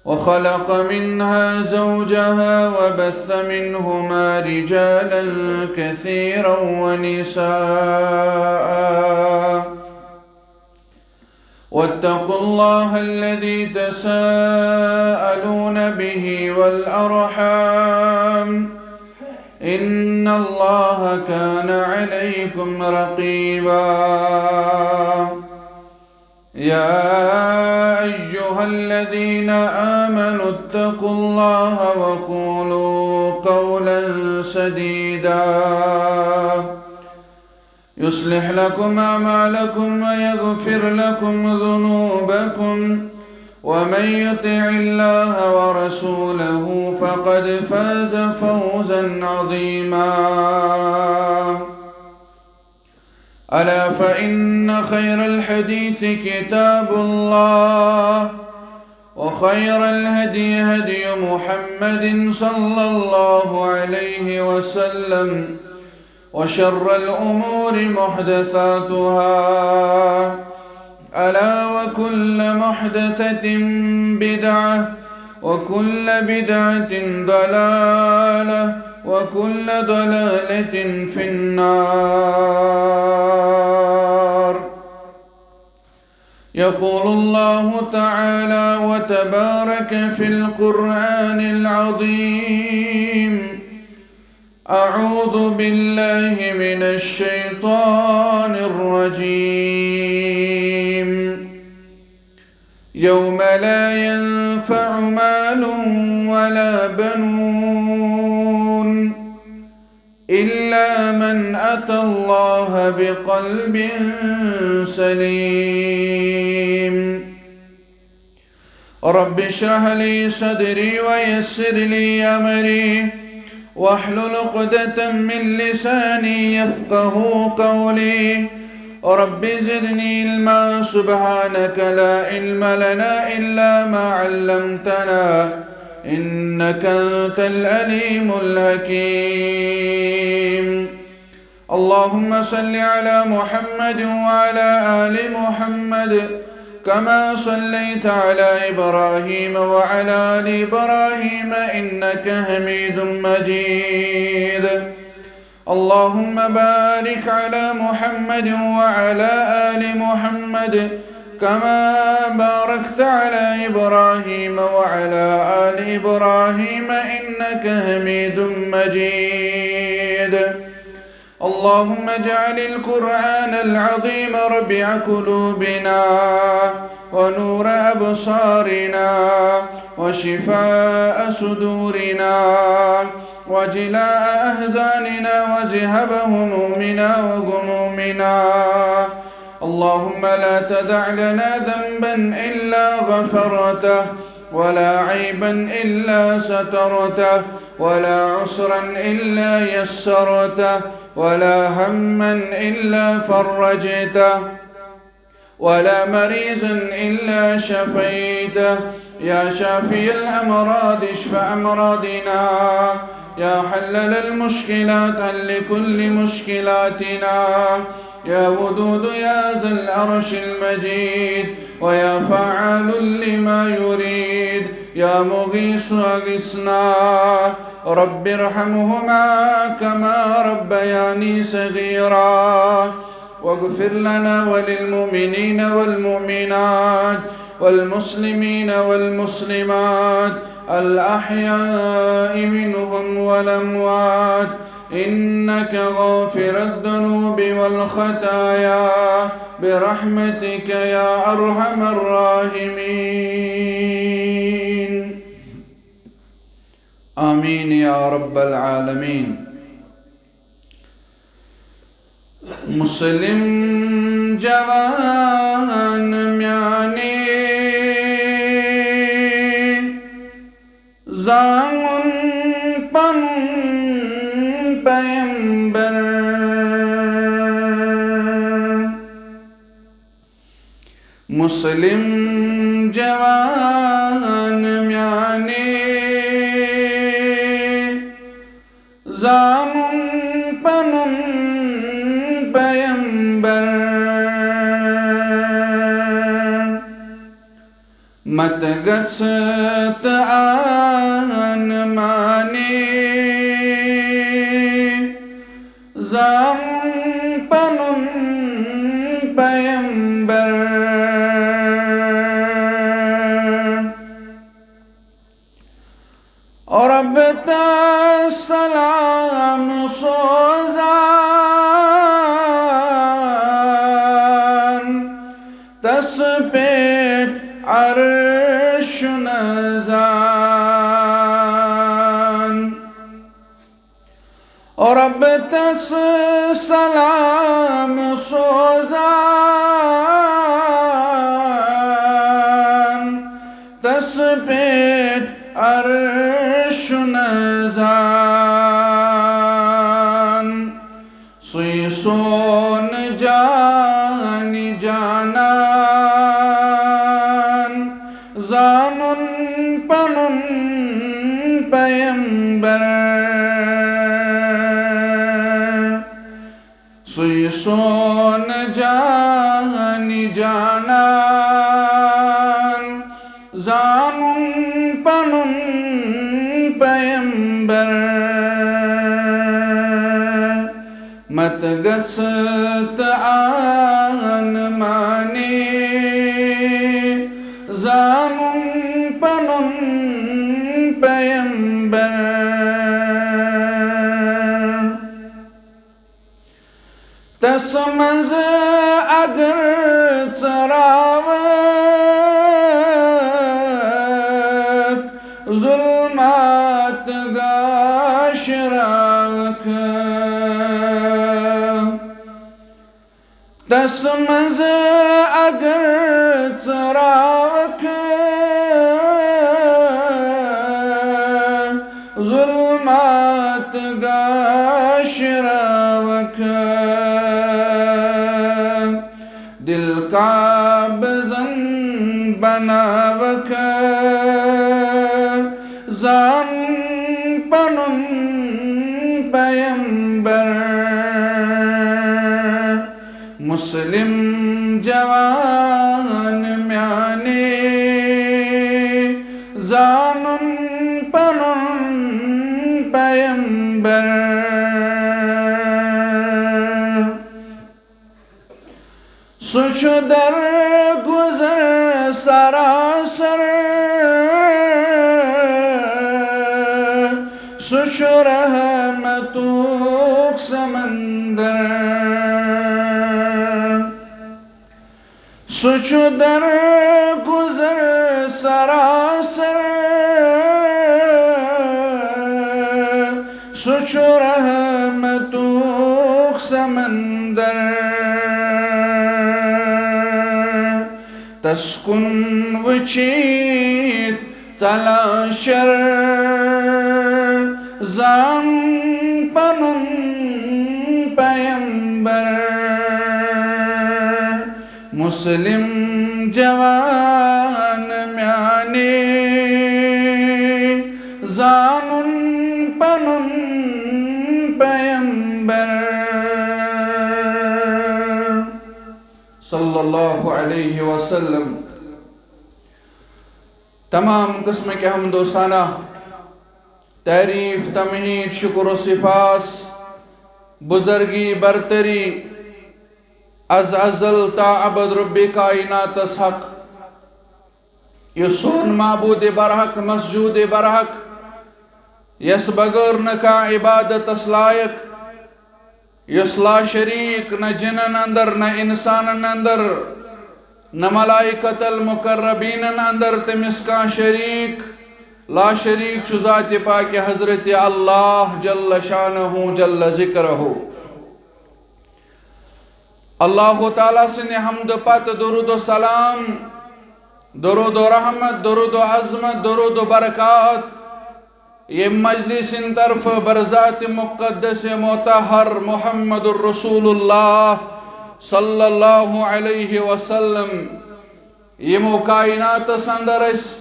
وخلق منها زوجها وبث منهما رجالا كثيرا ونساء واتقوا الله الذي تساءلون به والأرحام إن الله كان عليكم رقيبا يا أيها الذين آمنوا اتقوا الله وقولوا قولا سديدا يصلح لكم أعمالكم ويغفر لكم ذنوبكم ومن يطع الله ورسوله فقد فاز فوزا عظيما ألا فإن خير الحديث كتاب الله وخير الهدي هدي محمد صلى الله عليه وسلم وشر الأمور محدثاتها ألا وكل محدثة بدعة وكل بدعة ضلالة وكل ضلالة في النار. يقول الله تعالى وتبارك في القرآن العظيم: أعوذ بالله من الشيطان الرجيم. يوم لا ينفع مال ولا بنون إلا من أتى الله بقلب سليم. رب اشرح لي صدري ويسر لي أمري واحلل عقدة من لساني يفقه قولي. رب زدني علما سبحانك لا علم لنا إلا ما علمتنا إنك أنت العليم الحكيم. اللهم صل على محمد وعلى آل محمد كما صليت على إبراهيم وعلى آل إبراهيم إنك حميد مجيد. اللهم بارك على محمد وعلى آل محمد كما باركت على إبراهيم وعلى آل إبراهيم إنك حميد مجيد. اللهم اجعل القرآن العظيم ربيع قلوبنا ونور أبصارنا وشفاء صدورنا وجلاء أحزاننا وذهاب همومنا وغمومنا. اللهم لا تدع لنا ذنبا إلا غفرته ولا عيبا إلا سترته ولا عسرا إلا يسرته ولا هما إلا فرجته ولا مريضا إلا شفيته. يا شافي الأمراض اشف أمراضنا. يا حلل المشكلات حل كل مشكلاتنا. يا ودود يا ذا العرش المجيد ويا فعال لما يريد. يا مغيث أغثنا. رب ارحمهما كما ربياني صغيرا. واغفر لنا وللمؤمنين والمؤمنات والمسلمين والمسلمات الأحياء منهم والأموات إنك غافر الذنوب والخطايا برحمتك يا أرحم الراحمين. آمين يا رب العالمين. مسلم جوان میانی زامن پن پیمبر مسلم جوان میانی زامن پنم پیمبر مت گژھ تہٕ آن مانی زان پنُن پیمبر اور رب تا سلام سوزان تس پیٹ عرش نزان اور رب تس سلام سوزان تس پیٹ عرش نزان سوی سون جانی جانان زانن پنن پیمبر سوی سون جانی جانان زانن پنن پیمبر مت گژھ تہٕ آن مانی زانن پنن پیمبر تس منٛز اگر ژراوکھ ظلمات گاشراوکھ تس منٛز اگر ژراوکھ ظلمات گاشراوکھ دل قابضن بناوکھ زان پنن پیمبر مسلم جوان میانے زانن پنن پیمبر سُہ چھُ درگُزر سراسر سُہ چھُ رحمتُک سمندر سُہ چھُ درگُزر سراسر سُہ چھُ رحمتُک سمندر تس کُن وٕچھِتھ ژلان شر زان پنن پیمبر مسلم جوان میانے زانن پنن پیمبر صلی اللہ علیہ وسلم تمام قسم کے حمد و ثنا تعریف تمہید شکر و سپاس بزرگی برتری از ازل تا ابد رب کائنات حق یہ سون معبود برحق مسجود برحق یس بغیر نکا عبادت لائق یس لا شریک نہ جنن اندر نہ انسانن اندر نہ ملائکت المقربین اندر تمس کا شریک لا شریک چھُ ذات پاک حضرت اللہ جل شانہ جل ذکرہ اللہ تعالیٰ سن حمد پت درود و سلام درود و رحمت درود و عظمت درود و برکات یہ مجلس ان طرف برذات مقدس مطہر محمد الرسول اللہ صلی اللہ علیہ وسلم یمو کائنات اندر اس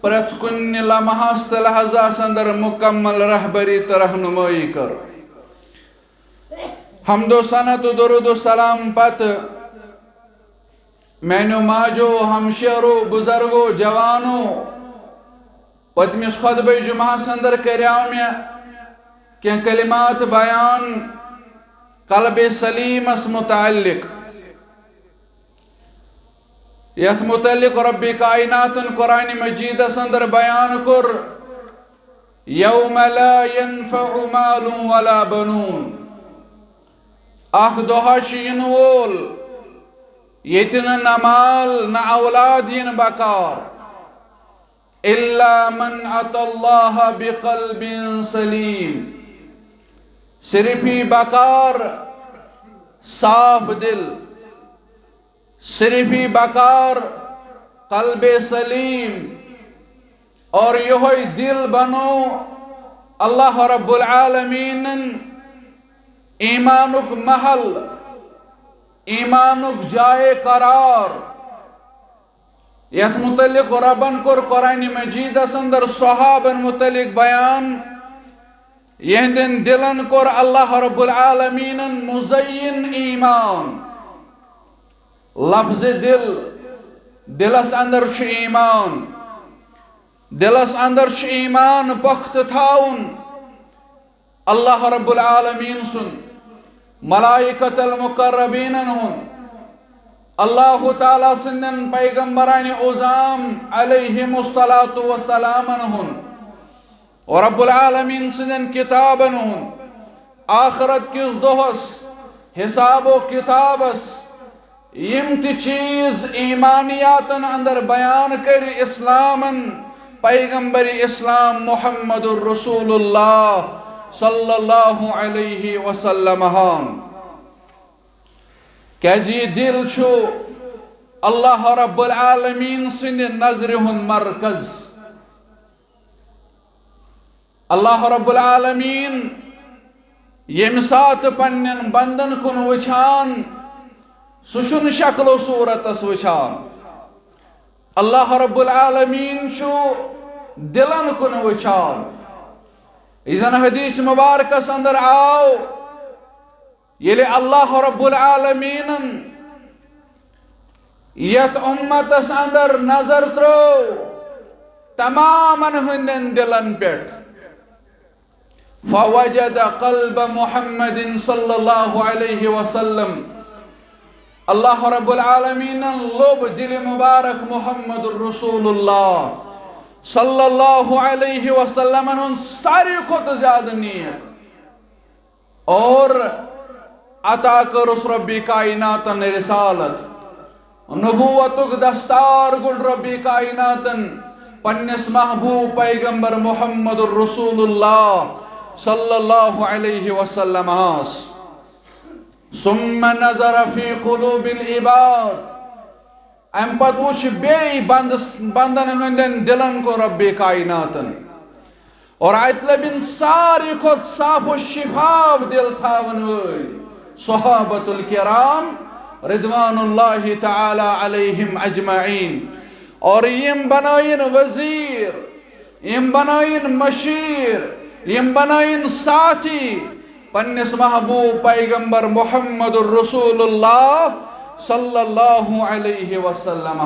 پرت کن لمحاس تہ لحظاس اندر مکمل رہبری تہ رہنمائی کر حمد و ثنا تو درود و سلام پت میانو ماجو ہمشیرو بزرگو جوانو پتمس خطبہ جمعہ اندر کریاو میں کہ کلمات بیان قلب سلیم اس متعلق یت متعلق رب کائنات قرآن مجید اندر بیان کر یوم لا ينفع مال ولا بنون اخ دہا شین وول یتن نہ مال نہ اولاد ین بکار الا من اتى الله بقلب سلیم صرف ہی بکار صاف دل صرف ہی بکار قلب سلیم اور یہ دل بنو اللہ رب العالمین ایمانک محل ایمانک جائے قرار یت متعلق ربن کر قرآن مجید اندر صحابن متعلق بیان یہندن دلن کر اللہ رب العالمین مزین ایمان لفظ دل دلس اندر چھ ایمان دلس اندر چھ ایمان پخت تھاون اللہ رب العالمین سن ملائکت المقربین ہن اللہ تعالیٰ سندن پیغمبران اعظام علیہم الصلاة والسلام ہن اور رب العالمین سندن کتابن ہن آخرت کس دہس حساب و کتابس یم تی چیز ایمانیاتن اندر بیان کر اسلامن پیغمبر اسلام محمد الرسول اللہ صلی اللہ علیہ وسلم کیازی دل چھو اللہ رب العالمین سند نظر ہن مرکز اللہ رب العالمین یم سات پنن بندن کن وچھان سوچن شکل و صورت اس وچھان اللہ رب العالمین چھو دلن کن وچھان اذن حدیث مبارک اندر آو یلی اللہ رب العالمین یت امت اندر نظر ترو تماما ہندن دلن پیٹ فوجد قلب محمد صلی اللہ علیہ وسلم اللہ رب العالمین لب دل مبارک محمد الرسول اللہ صلی اللہ علیہ وسلم ساری خود زیادہ نیک اور عطا کرس ربی کائنات رسالت نبوتک دستار گل ربی کائنات پنس محبوب پیغمبر محمد الرسول اللہ صلی اللہ علیہ وسلم ثم نظر فی قلوب العباد ام پت وچ بی بندن ہندن دلن کو ربی کائناتن اور اتلبن ساری خود صاف و شفاف دل تھاون وی صحابت الکرام رضوان اللہ تعالی علیہم اجمعین اور یم بنائن وزیر یم بنائن مشیر یم بنائن ساتھی پنس محبوب پیغمبر محمد الرسول اللہ صلی اللہ علیہ وسلم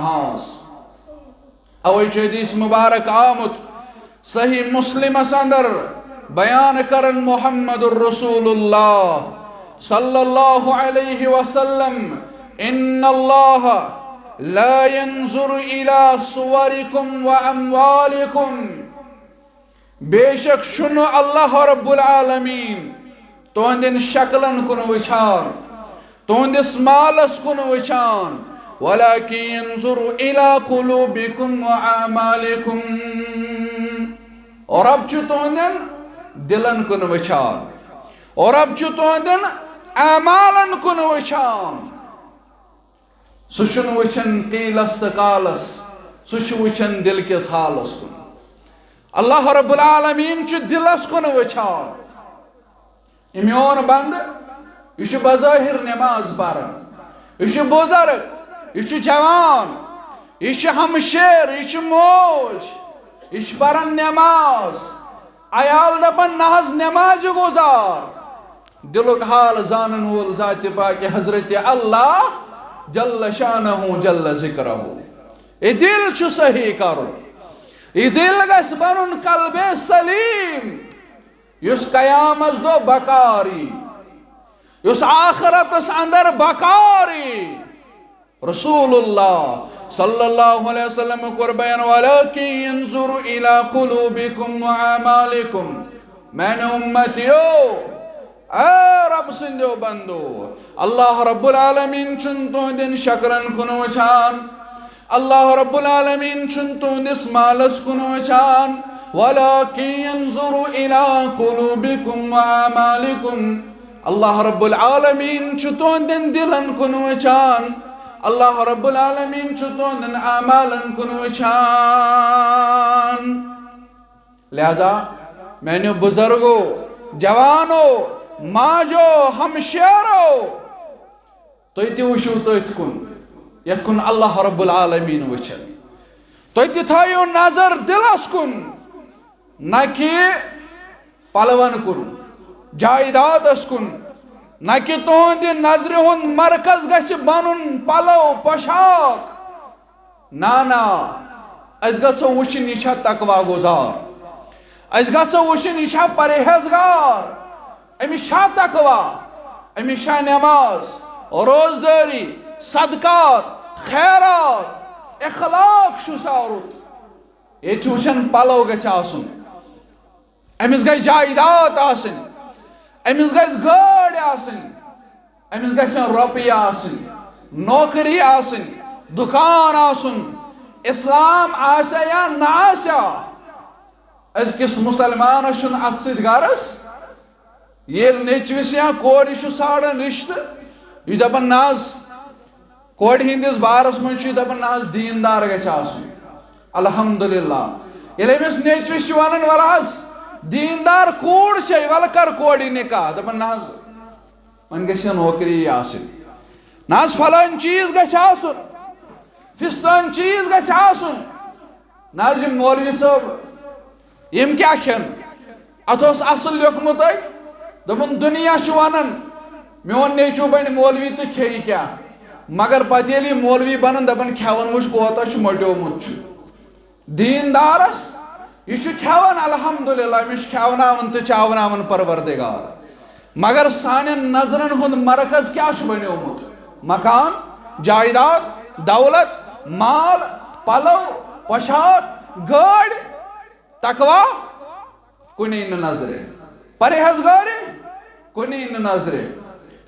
اوی حدیث مبارک آمد صحیح مسلم اندر بیان کرن محمد الرسول اللہ صلی اللہ علیہ وسلم ان اللہ لا ينظر الى صورکم و اموالکم بے شک شنو اللہ رب العالمین تہندن شکلن کن وچھان تہندس مالس کن وچھان ولكن ينظر الى قلوبكم واعمالكم اور اب چھو تہندن دلن کن وچھان اور اب چھو تہندن اعمالن کن وچھان سوچن وچھن قیلس تقالس سوچ وچھن دل کس حالس کن اللہ رب العالمین چھ دلس کن وچھان امیون بند یہ بظاہر نماز پرن یہ بزرگ یہ جوان یہ ہمشیر یہ موج یہ پرن نماز عیال دپن نہز نماز گزار دلک حال زانن وول ذات پاک حضرت اللہ جل شانہ جل ذکرہ. یہ دل چھو صحیح کرو. یہ دل گژھِ بنُن قلب سلیم یس قیامت دو بکاری یس آخرتس اندر بکاری. رسول اللہ صلی اللہ علیہ وسلم کور بیان ولیکن ینظر الى قلوبکم وعمالکم. میں نے امتیو اے رب سندو بندو اللہ رب العالمین چن تہندین شکرن کن وچھان. اللہ رب العالمین چن تہندس مالس کن وچھان. ولیکن ینظر الى قلوبکم وعمالکم. اللہ رب العالمین چھ تہندین دلن کن وچھان. اللہ رب العالمین چھ تہندین اعمالن کن وچھان. لہذا میں نے بزرگو جوانو ماجو ہمشیرو تو تی وشو تیت کن یت کن اللہ رب العالمین وچھن. تو تی تھایو نظر دلس کن نہ کہ پلون کن جائیدادس کن. نہ کہ تہند نظر ہند مرکز گژھِ بنن پلو پوشاک. نا اس گژھو وچھن یہ چھا تقوی گزار. اس گژھو وچھن یہ چھا پرہیزگار. امس چھا تقوی امس چھا نماز روزداری صدقات خیرات اخلاق شسارت. یہ وچھن پلو گژھِ آسن. امس گژھِ جائیداد آسن. امس گژھِ گٲڑۍ آسٕنۍ. امس گژھن رۄپیہِ آسٕنۍ نوکری آسٕنۍ دُکان آسُن. اسلام آسیا یا نہ آسیا أزکِس مُسلمانس چھُنہٕ اتھ سۭتۍ غرض. ییٚلہِ نیچوِس یا کورِ چھُ ژھانڈان رشتہٕ یہِ چھُ دپان نہ حظ کورِ ہٕنٛدِس بارس منٛز چھُ یہِ دپان نہ حظ دیندار گژھِ آسُن. الحمدللہ ییٚلہِ أمِس نیچوِس چھِ ونان وَلہٕ حظ دیندار کوٗر چھے وَلہٕ کر کورِ نکاح دپان نہ حظ وۄنۍ گژھِ ہے نوکری آسٕنۍ. نہ حظ فلٲنۍ چیٖز گژھِ آسُن فِستٲنۍ چیٖز گژھِ آسُن. نہ حظ یِم مولوی صٲب یِم کیٛاہ کھٮ۪ن اتھ اوس اصل لیوکھمُت اَتہِ دوٚپُن دُنیا چھُ ونان میون نیچوٗ بنہِ مولوی تہٕ کھیٚیہِ کیٛاہ مگر پتہٕ ییٚلہِ یہِ مولوی بنان دپان کھٮ۪وان وٕچھ کوتاہ چھُ مۄٹیومُت چھُ. دیندارس یہ چھُ کھٮ۪وان الحمدللہ أمِس چھُ کھٮ۪وناوان تہٕ چاوناوان پروردگار. مگر سانٮ۪ن نظرن ہُنٛد مرکز کیٛاہ چھُ بنیومُت مکان جائیداد دولت مال پلو پوشاک گٲڑۍ تقوی کُنی نہٕ نظرِ پرہیزگاری کُنی نہٕ نظرِ.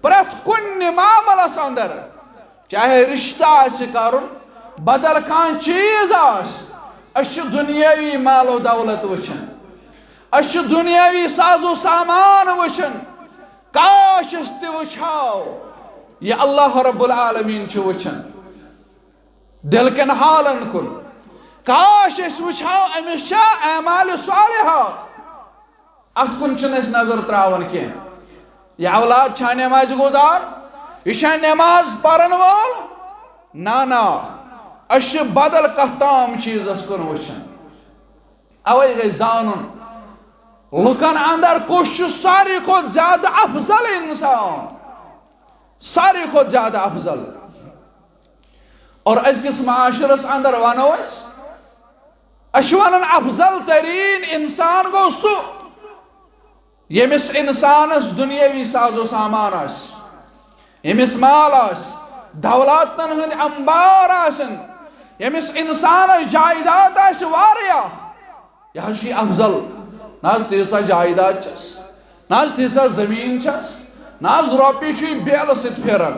پرٛٮ۪تھ کُنہِ معاملس اندر چاہے رشتہ آسہِ کرُن بدل کانٛہہ چیٖز آسہِ أسۍ چھِ دُنیٲوی مال و دولت وٕچھان. أسۍ چھِ دُنیٲوی سازو سامان وٕچھان. کاش أسۍ تہِ وٕچھہاو یہِ اللہ رب العالمین چھُ وٕچھان دل کٮ۪ن حالن کُن. کاش أسۍ وٕچھہاو أمِس چھا اعمالِ صالحات اتھ کُن چھِنہٕ أسۍ نظر تراوان کینٛہہ. یہِ اولاد چھا نٮ۪مازِ گُزار یہِ چھا نٮ۪ماز پرن وول نا أسۍ چھِ بدل کتھ تام چیٖزس کُن وٕچھان. اوے گژھِ زانُن لُکن اندر کُس چھُ ساروی کھۄتہٕ زیادٕ افضل انسان ساروی کھۄتہٕ زیادٕ افضل. اور أزکِس معاشرس اندر ونو أسۍ چھِ ونان افضل ترین انسان گوٚو سُہ ییٚمِس انسانس دُنیٲوی سازو سامان آسہِ ییٚمِس مال آسہِ دولاتن ہٕنٛدۍ انبار آسن ییٚمِس انسانس جائیداد آسہِ واریاہ یہِ حظ چھُ افضل. نہ حظ تیٖژاہ جائیداد چھس نہ حظ تیٖژاہ زمیٖن چھس نہ حظ رۄپیہِ چھُ یہِ بیلہٕ سۭتۍ پھِران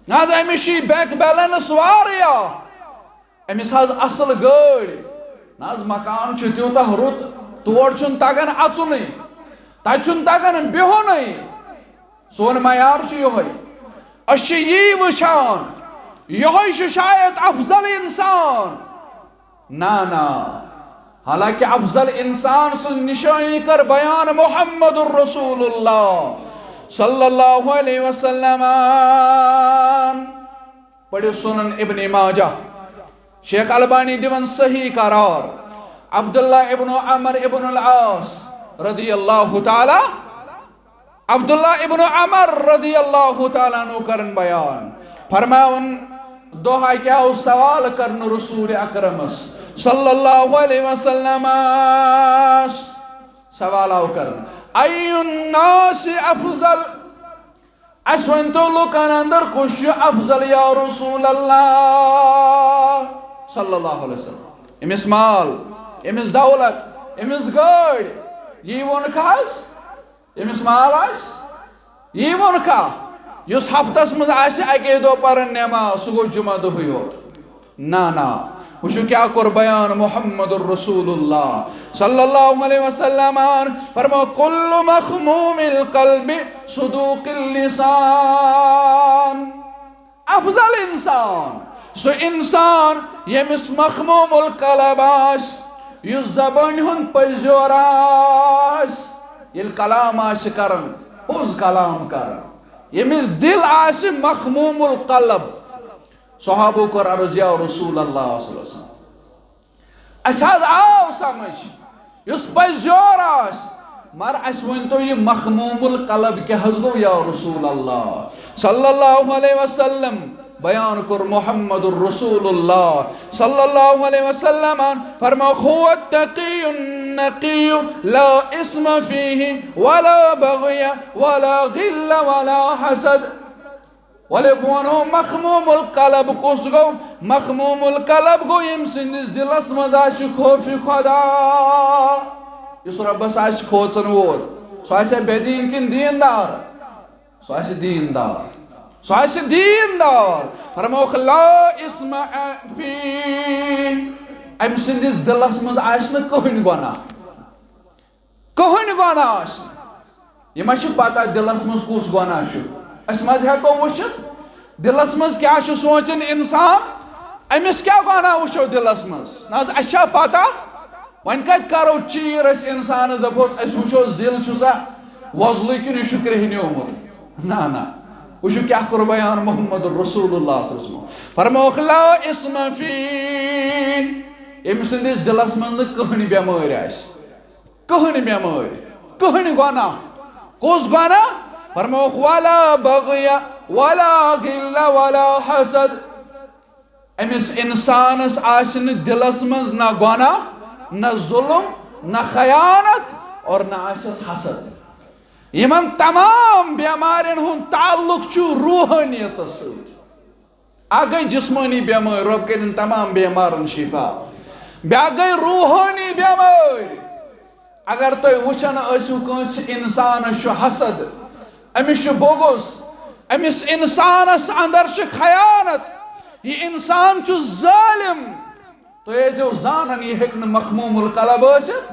نہ حظ أمِس چھُ یہِ بینک بیلنس واریاہ أمِس حظ اصل گٲڑۍ نہ حظ مکان چھُ تیوٗتاہ رُت تور چھُنہٕ تگان اژنُے تتہِ چھُنہٕ تگان بِہُنٕے. سون معیار چھُ یِہوے. أسۍ چھِ یی وٕچھان یِہوے چھُ شاید افضل انسان. نا حالانکہ افضل انسان سن نشانی کر بیان محمد الرسول اللہ صلی اللہ علیہ وسلم. پڑھو سنن ابن ماجہ شیخ البانی دیون صحیح قرار. عبداللہ ابن عمر ابن العاص رضی اللہ تعالی عبداللہ ابن عمر رضی اللہ تعالیٰ عنہ کرن بیان فرماون دعا کیا سوال کرن رسول اکرم صلی اللہ علیہ وسلم سوال آو کرن ای الناس افضل اس ونتو لوکن اندر کش افضل یا رسول اللہ صلی اللہ علیہ وسلم امس مال امس دولت امس گاڑ یہ ونکا امس مال آس یہ ونکا یس ہفتس مز آسہ اکے دو پرن نماز سہ گو جمعہ دہی یوت نا وچھو کیا کور بیان محمد الرسول اللہ صلی اللہ علیہ وسلم فرمو کل مخموم القلب صدوق اللسان افضل انسان سو انسان یمس مخموم القلب آس یس زبان ہن پزیور آس یل کلام آس کرن پوز کلام کرن یمس دل آس مخموم القلب صحابہ کر عرض یا رسول اللہ صلی اللہ علیہ وسلم اس حد آو سمجھ یس پزیور آس مر اس ونتو یہ مخموم القلب کیا حض گو یا رسول اللہ صلی اللہ علیہ وسلم بیان کر محمد الرسول اللہ صلی اللہ علیہ وسلم فرما هو التقی النقی لا اسم فیہ ولا بغی ولا غل ولا حسد ولبونو مخموم القلب کس گو مخموم القلب گو یم سندس دلس مزاش خوف خدا اس ربس آش کھوچن وول سو آسے بے دین کن دیندار سو آسے دیندار سو آسے دیندار فرموخ لا اسمع فی ام سندس دلس مز آشنا کہن گونا آشنا یہ ماشی پاتا دلس مز کس گونا چھو اس مز ہیکو وچھت دلس مز کیا چھو سوچن انسان امس کیا گونا وچھو دلس مز ناز اچھا پاتا وین کت کرو چیر اس انسان دپوس اس وچھو دل چھو سا وزلوی کن یہ کرہنی ہومت نا وچھو کیا کر بیان محمد رسول اللہ صلی اللہ علیہ وسلم فرموخ لا اسم فی ام سندس دلس مز کہنی بیمار آس کہنی بیمار کہنی گونا کس گونا فرموخ ولا بغی ولا غل ولا حسد امس انسانس آسن دلس مز نہ گونا نہ ظلم نہ خیانت اور نہ آسس حسد یمن تمام بیمارین ہن تعلق چھو روحانیت سۭتۍ اکھ گئی جسمانی بیمار رب کرن تمام بیمارن شفا بیاکھ گئی روحانی بیمار اگر تُہۍ وٕچھان ٲسِو کٲنٛسہِ انسانس چھُ حسد امس چھُ بوگُز امس انسانس اندر چھِ خیانت یہ انسان چھُ ظالم تُہۍ ٲسۍزیو زانان یہ ہیٚکہِ نہٕ مخموم القلب ٲسِتھ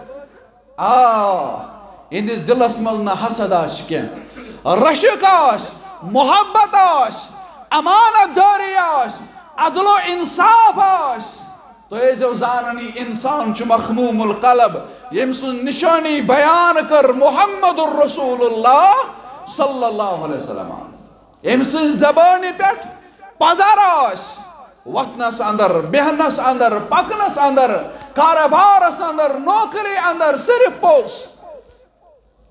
یہندس دلس مز نہ حسد آس کینٛہہ رشک آس محبت آس امانت داری آس عدل و انصاف آس تُہۍ ٲسۍزیو زانان یہ انسان چھُ مخموم القلب یم سٕنٛز نشانی بیان کر محمد الرسول اللہ صلی اللہ علیہ وسلم یم سٕنٛزِ زبانہِ پٮ۪ٹھ پزر آس وتھنس اندر بیہنس اندر پکنس اندر کاروبارس اندر نوکری اندر صرف پوز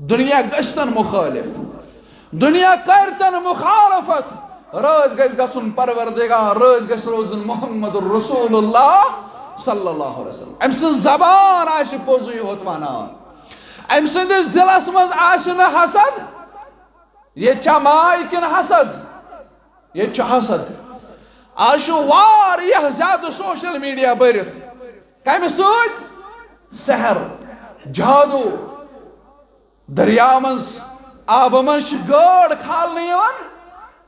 دنیا گشتن مخالف دنیا کرتن مخالفت راز گژھِ گژھُن پروردگار راز گژھِ روزُن محمد الرسول اللہ صلی اللہ علیہ وسلم ام سٕنٛز زبان آسہِ پوٚزُے ہوت ونان ام سٕنٛدِس دلس منٛز آسہِ نہٕ حسد ییٚتہِ چھا ماے کِنہٕ حسد ییٚتہِ چھُ حسد آز چھُ واریاہ زیادٕ سوشل میڈیا بٔرِتھ کمہِ سۭتۍ سحر جادو دریا منٛز آبہٕ منٛز چھِ گٲڈ کھالنہٕ یِوان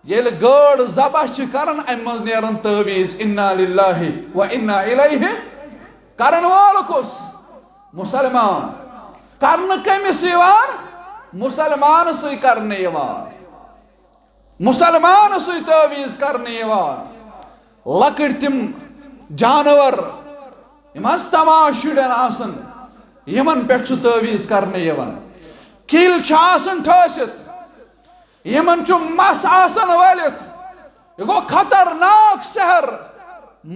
ییٚلہِ گٲڈ ذبح چھِ کران امہِ منٛز نیران تٲویٖز انا للہ و انا الیہ کرن وول کُس مسلمان کرنہٕ کٔمِس یِوان مسلمانسٕے کرنہٕ یِوان مسلمانسٕے تٲویٖز کرنہٕ یِوان لۄکٕٹۍ تِم جانور یِم حظ تماش شُرٮ۪ن آسان یِمن پٮ۪ٹھ چھُ تٲویٖز کرنہٕ یِوان کِلۍ چھِ آسان ٹھٲسِتھ یِمن چھُ مس آسان ؤلِتھ یہ گوٚو خطرناک سحر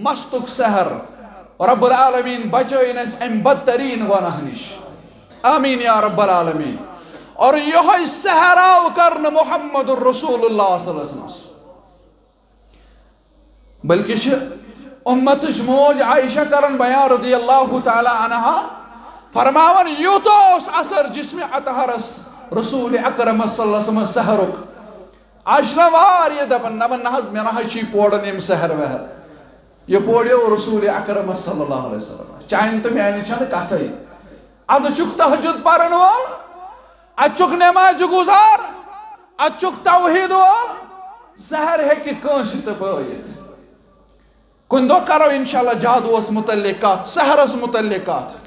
مستُک سحر رب العالمین بچٲیِن اَسہِ اَمہِ بدتریٖن گۄناہ نِش آمیٖن یا رب العالمین اور یہوے سحر آو کرنہٕ محمد الرسول اللہ صلی اللہ علیہ وسلم بلکہ امت موج عائشہ کرن بیان رضی اللہ تعالی عنہا فرماون یوتو اس اثر جسم اطہرس رسول اکرم صلی اللہ علیہ وسلم سحرک عائشہ واری دپن نبن نحض میں نحشی پوڑن ام سحر وحر یہ پوڑیو رسول اکرم صلی اللہ علیہ وسلم چاہین تو میانی چھن کہتے اد چک تحجد پرن وول اد چک نماز گزار اد چک توحید وول سحر ہے کہ کانسی تپایت کن دو کرو انشاءاللہ جادوس متعلقات سحرس متعلقات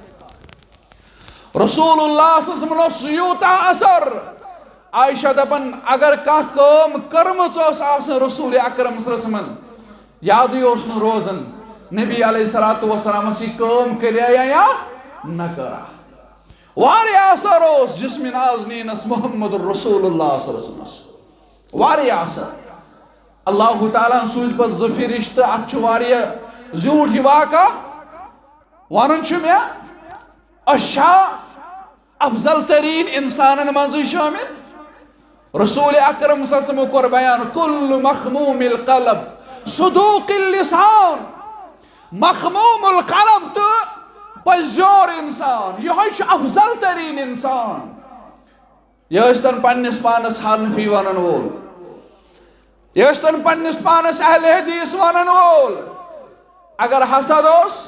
رسول اللہ صلی اللہ علیہ وسلم یوتا اثر عائشہ دپن اگر کان کام کرمچ آسن رسول اکرم صلی اللہ علیہ وسلم یادی اوسن روزن نبی علیہ السلام سی کام کریا یا نہ کرا واری اثر اوس جسم نازنینس محمد رسول اللہ صلی اللہ علیہ وسلم واری اثر اللہ تعالیٰ سوز پر زفرشت اچھواری زیوٹ ہی واقع ونن چھو میں اشا افضل ترین انسان منزی شامل رسول اکرم صلی اللہ علیہ وسلم کو بیان کل مخموم القلب صدوق اللسان مخموم القلب تو پزور انسان یہ افضل ترین انسان یہ استن پنس پانس حنفی ونن وول یہ استن پنس پانس اہل حدیث ونن وول اگر حسد اوس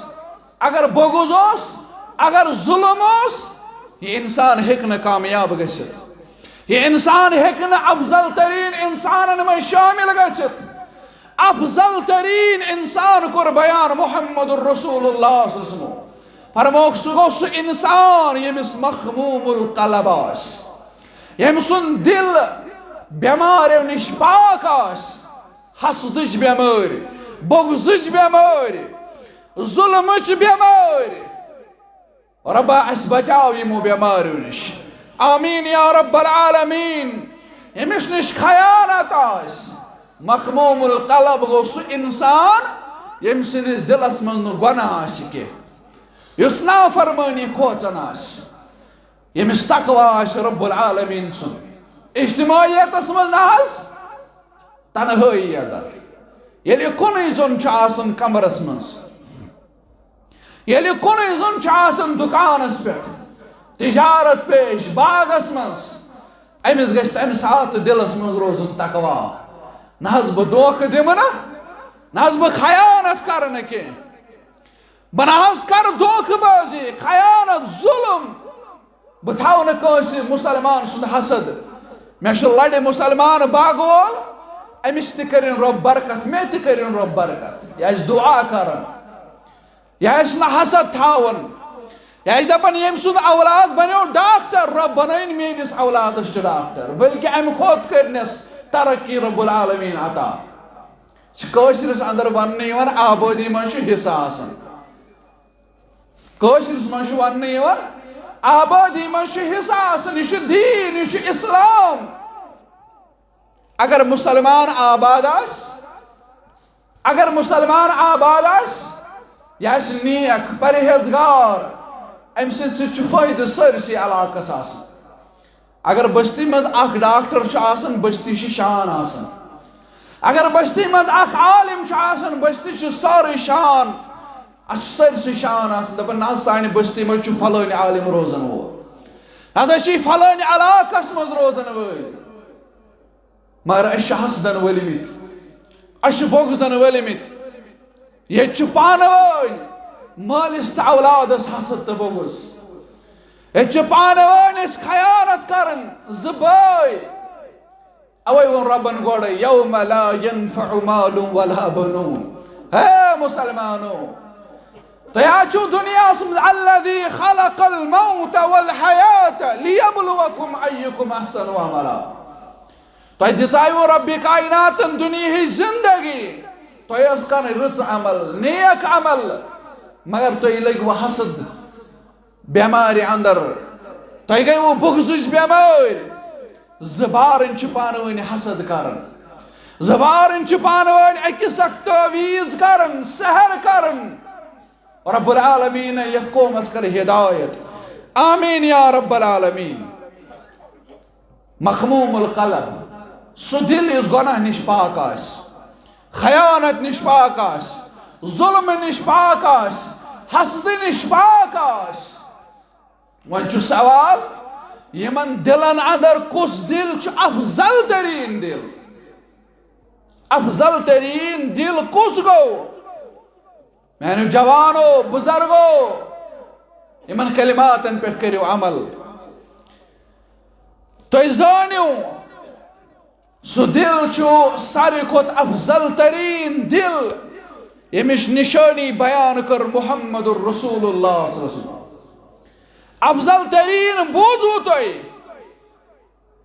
اگر بغض اوس اگر ظلم اوس یہ انسان ہیکن کامیاب گژھت یہ انسان ہیکن افضل ترین انسان میں شامل گژھت افضل ترین انسان کور بیان محمد الرسول اللہ صلی اللہ علیہ وسلم فرموک سہ گو سہ انسان یمس مخموم القلب آس یم سن دل بیماریو نش پاک آس حسدچ بیماری بغضچ بیماری ظلمچ بیماری ربا اس بچاو یمو بیماریو نش آمین یا رب العالمین یمس نش خیانت آس مخموم القلب گو سہ انسان یم سندس دلس من گناہ آس کی یس نافرمانی کھوچن آس یمس تقوی آس رب العالمین سن اجتماعیت من ناز تنہائیت یلی کنی زن چھ آسن کمرس منز یلی کنی زن چھ آسن دکانس پیٹھ تجارت پیش باغس منز امس گژھِ تمہِ ساتہٕ دلس منز روزن تقوی نہ بہ دھوکہ دمنا نہ بہ خیانت کرن کی بہ نہ کر دھوکہ بازی خیانت ظلم بہ تھاو نہ کٲنٛسہِ مسلمان سُنٛد حسد مے چھ لڑِ مسلمان باغول امس تہ کرن رب برکت مے تہ کرن رب برکت یہ دعا کرن یہ نہ حسد تھاون یہ دپن یم سن اولاد بنو ڈاکٹر رب بنائن میانس اولادس چھ ڈاکٹر بلکہ ام کھوت کرنس ترقی رب العالمین عطا کٲشرس اندر ون آبادی من حصہ آسان کٲشرس من ون آبادی من حصہ آسان یہ دین یہ اسلام اگر مسلمان آباد آس اگر مسلمان آباد آس یہ نیک پرہیزگار ام سۭتۍ چھُ فٲیدٕ سٲرسٕے علاقس آسان اگر بستی مز اخ ڈاکٹر چھُ آسان بستی چھِ شان آسان اگر بستی مز اخ عالم چھُ آسان بستی چھُ سورُے شان اتھ چھُ سٲرسٕے شان آسان دپان نہ سانہِ بستی مز چھُ فلٲنۍ عالم روزان وول نہ چھِ فلٲنۍ علاقس مز روزان وٲلۍ مگر أسۍ چھِ حسدن ؤلمٕتۍ أسۍ چھِ بغضن ؤلمٕتۍ ییٚتہِ چھُ پانہٕ ؤنۍ مٲلِس تہٕ اولادس حسد تہٕ بغض ییٚتہِ چھِ پانہٕ ؤنۍ أسۍ خیانت کران زٕ بٲے اوے ووٚن ربن گۄڈے یوم لا ينفع مال ولا بنون ہے مسلمانو تۄہہِ چھُو دُنیاہس منٛز الذی خلق الموت والحیات لیبلوکم ایکم احسن عملا تۄہہِ دِژایو ربِ کائناتن دُنیاہٕچ زندگی تۄہہِ ٲس کرٕنۍ رٕژ عمل نیک عمل مگر تُہۍ لٔگۍوٕ حسد بیمارِ اندر تۄہہِ گٔیوٕ بغضٕچ بیمٲرۍ زبارن چھِ پانہٕ ؤنۍ حسد کران زبارن چھِ پانہٕ ؤنۍ أکِس اکھ تعویٖز کران سحر کران رب العالمین یتھ قومس کر ہدایت آمین یا رب العالمین مخموم القلب سُہ دل یُس گۄناہ نِش پاک آسہِ خیانت نش پاک آس ظلم نش پاک آس حسد نش پاک آس ون چھُ سوال یمن دلن اندر کس دل چھ افضل ترین دل افضل ترین دل کس گو میانو جوانو بزرگو یمن کلماتن پہ کرو عمل تو زانیو سو دل چھو ساری کھوت افضل ترین دل یمش نشانی بیان کر محمد الرسول اللہ صلی اللہ علیہ وسلم افضل ترین بوزو توئی